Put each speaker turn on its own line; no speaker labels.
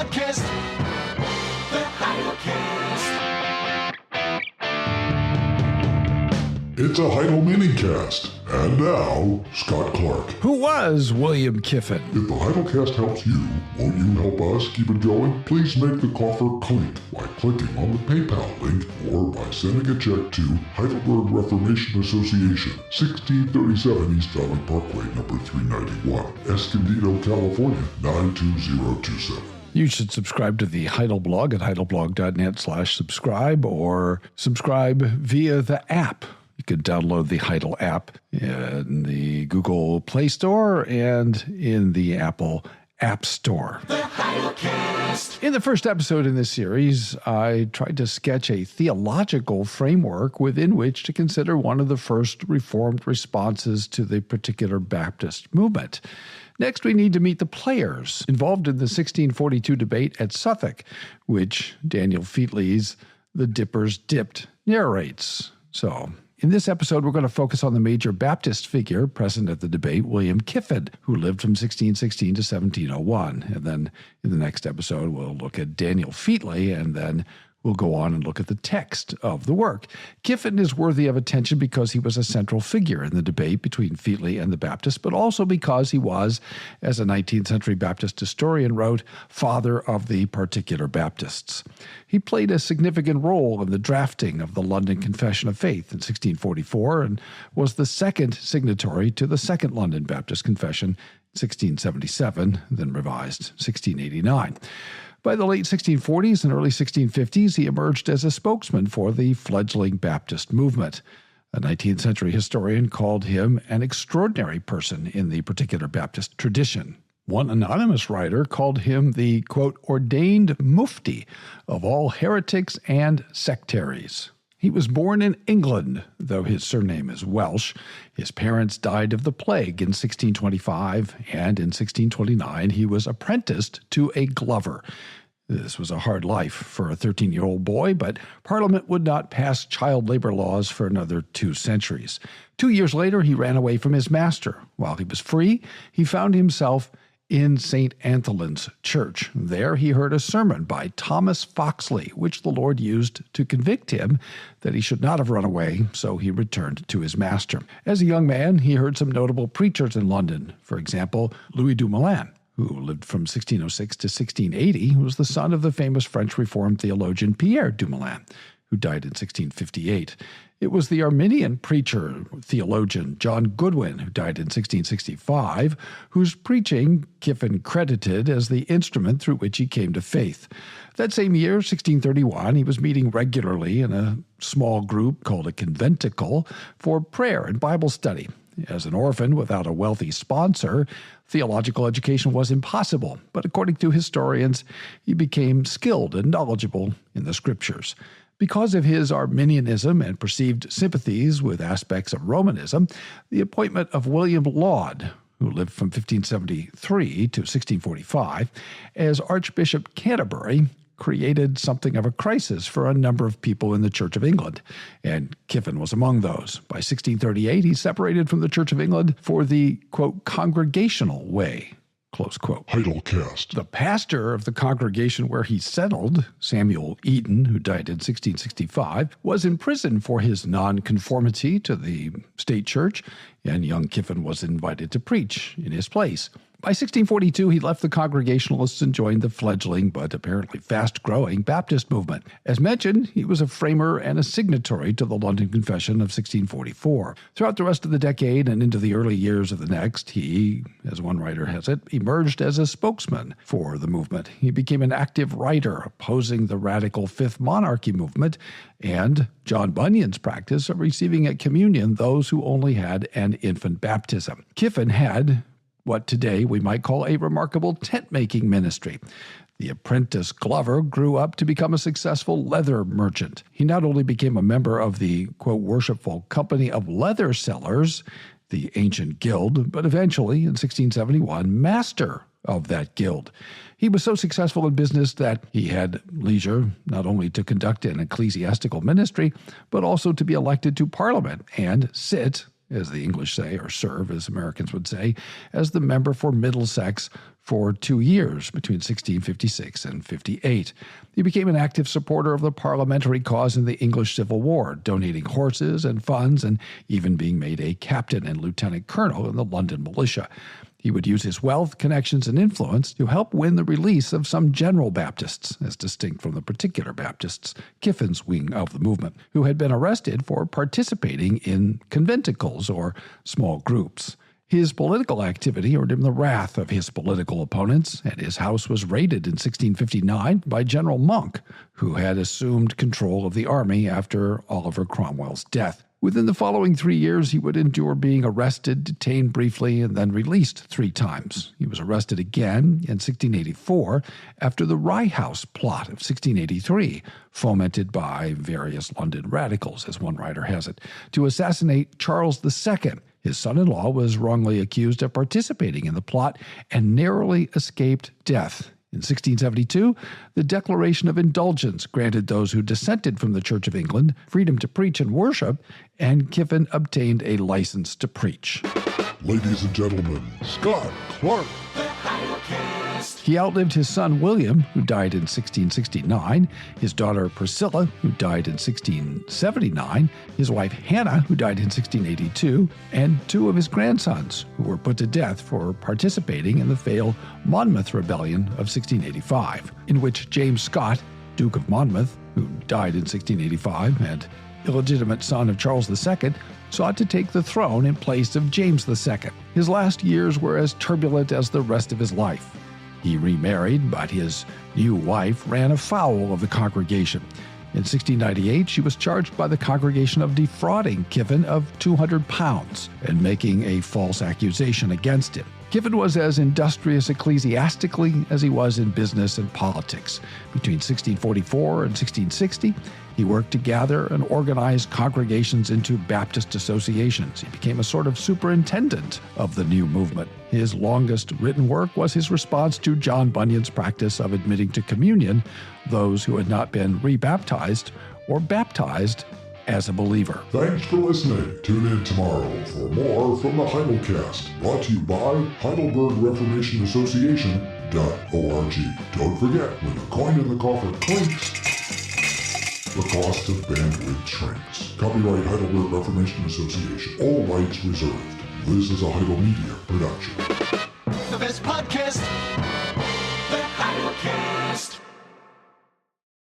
podcast. The Heidelcast.
It's a Heidel minicast. And now, Scott Clark.
Who was William Kiffin?
If the Heidelcast helps you, won't you help us keep it going? Please make the coffer clink by clicking on the PayPal link or by sending a check to Heidelberg Reformation Association, 1637 East Valley Parkway, number 391, Escondido, California, 92027.
You should subscribe to the Heidel blog at heidelblog.net/subscribe or subscribe via the app. You can download the Heidel app in the Google Play Store and in the Apple App Store.
The Heidelcast.
In the first episode in this series, I tried to sketch a theological framework within which to consider one of the first Reformed responses to the particular Baptist movement. Next, we need to meet the players involved in the 1642 debate at Suffolk, which Daniel Featley's The Dippers Dipped narrates. So, in this episode, we're going to focus on the major Baptist figure present at the debate, William Kiffin, who lived from 1616 to 1701. And then in the next episode, we'll look at Daniel Featley, and then we'll go on and look at the text of the work. Kiffin is worthy of attention because he was a central figure in the debate between Featley and the Baptists, but also because he was, as a 19th century Baptist historian wrote, father of the particular Baptists. He played a significant role in the drafting of the London Confession of Faith in 1644 and was the second signatory to the Second London Baptist Confession, 1677, then revised 1689. By the late 1640s and early 1650s, he emerged as a spokesman for the fledgling Baptist movement. A 19th century historian called him an extraordinary person in the particular Baptist tradition. One anonymous writer called him the, quote, ordained mufti of all heretics and sectaries. He was born in England, though his surname is Welsh. His parents died of the plague in 1625, and in 1629 he was apprenticed to a glover. This was a hard life for a 13-year-old boy, but Parliament would not pass child labor laws for another 2 centuries. 2 years later, he ran away from his master. While he was free, he found himself in St. Anthelon's Church. There he heard a sermon by Thomas Foxley, which the Lord used to convict him that he should not have run away, so he returned to his master. As a young man, he heard some notable preachers in London. For example, Louis du Moulin, who lived from 1606 to 1680, who was the son of the famous French Reformed theologian Pierre du Moulin, who died in 1658. It was the Arminian preacher, theologian John Goodwin, who died in 1665, whose preaching Kiffin credited as the instrument through which he came to faith. That same year, 1631, he was meeting regularly in a small group called a conventicle for prayer and Bible study. As an orphan without a wealthy sponsor, theological education was impossible, but according to historians, he became skilled and knowledgeable in the scriptures. Because of his Arminianism and perceived sympathies with aspects of Romanism, the appointment of William Laud, who lived from 1573 to 1645, as Archbishop Canterbury, created something of a crisis for a number of people in the Church of England, and Kiffin was among those. By 1638, he separated from the Church of England for the, quote, congregational way, close quote.
Heidelcast.
The pastor of the congregation where he settled, Samuel Eaton, who died in 1665, was in prison for his nonconformity to the state church, and young Kiffin was invited to preach in his place. By 1642, he left the Congregationalists and joined the fledgling but apparently fast-growing Baptist movement. As mentioned, he was a framer and a signatory to the London Confession of 1644. Throughout the rest of the decade and into the early years of the next, he, as one writer has it, emerged as a spokesman for the movement. He became an active writer opposing the radical Fifth Monarchy movement and John Bunyan's practice of receiving at communion those who only had an infant baptism. Kiffin had what today we might call a remarkable tent-making ministry. The apprentice Glover grew up to become a successful leather merchant. He not only became a member of the, quote, worshipful Company of Leather Sellers, the ancient guild, but eventually, in 1671, master of that guild. He was so successful in business that he had leisure not only to conduct an ecclesiastical ministry, but also to be elected to Parliament and sit, as the English say, or serve, as Americans would say, as the member for Middlesex for 2 years between 1656 and 58. He became an active supporter of the parliamentary cause in the English Civil War, donating horses and funds and even being made a captain and lieutenant colonel in the London militia. He would use his wealth, connections, and influence to help win the release of some general Baptists, as distinct from the particular Baptists, Kiffin's wing of the movement, who had been arrested for participating in conventicles or small groups. His political activity earned him the wrath of his political opponents, and his house was raided in 1659 by General Monk, who had assumed control of the army after Oliver Cromwell's death. Within the following 3 years, he would endure being arrested, detained briefly, and then released 3 times. He was arrested again in 1684 after the Rye House plot of 1683, fomented by various London radicals, as one writer has it, to assassinate Charles II. His son-in-law was wrongly accused of participating in the plot and narrowly escaped death. In 1672, the Declaration of Indulgence granted those who dissented from the Church of England freedom to preach and worship, and Kiffin obtained a license to preach.
Ladies and gentlemen, Scott Clark.
The Hydrocast.
He outlived his son William, who died in 1669, his daughter Priscilla, who died in 1679, his wife Hannah, who died in 1682, and 2 of his grandsons, who were put to death for participating in the failed Monmouth Rebellion of 1685, in which James Scott, Duke of Monmouth, who died in 1685, and illegitimate son of Charles II, sought to take the throne in place of James II. His last years were as turbulent as the rest of his life. He remarried, but his new wife ran afoul of the congregation. In 1698, she was charged by the congregation of defrauding Kiffin of £200 and making a false accusation against him. Kiffin was as industrious ecclesiastically as he was in business and politics. Between 1644 and 1660, he worked to gather and organize congregations into Baptist associations. He became a sort of superintendent of the new movement. His longest written work was his response to John Bunyan's practice of admitting to communion those who had not been rebaptized or baptized as a believer.
Thanks for listening. Tune in tomorrow for more from the Heidelcast, brought to you by Heidelberg Reformation Association.org. Don't forget, when the coin in the coffer clinks, the cost of bandwidth shrinks. Copyright Heidelberg Reformation Association. All rights reserved. This is a Heidel Media production.
The best podcast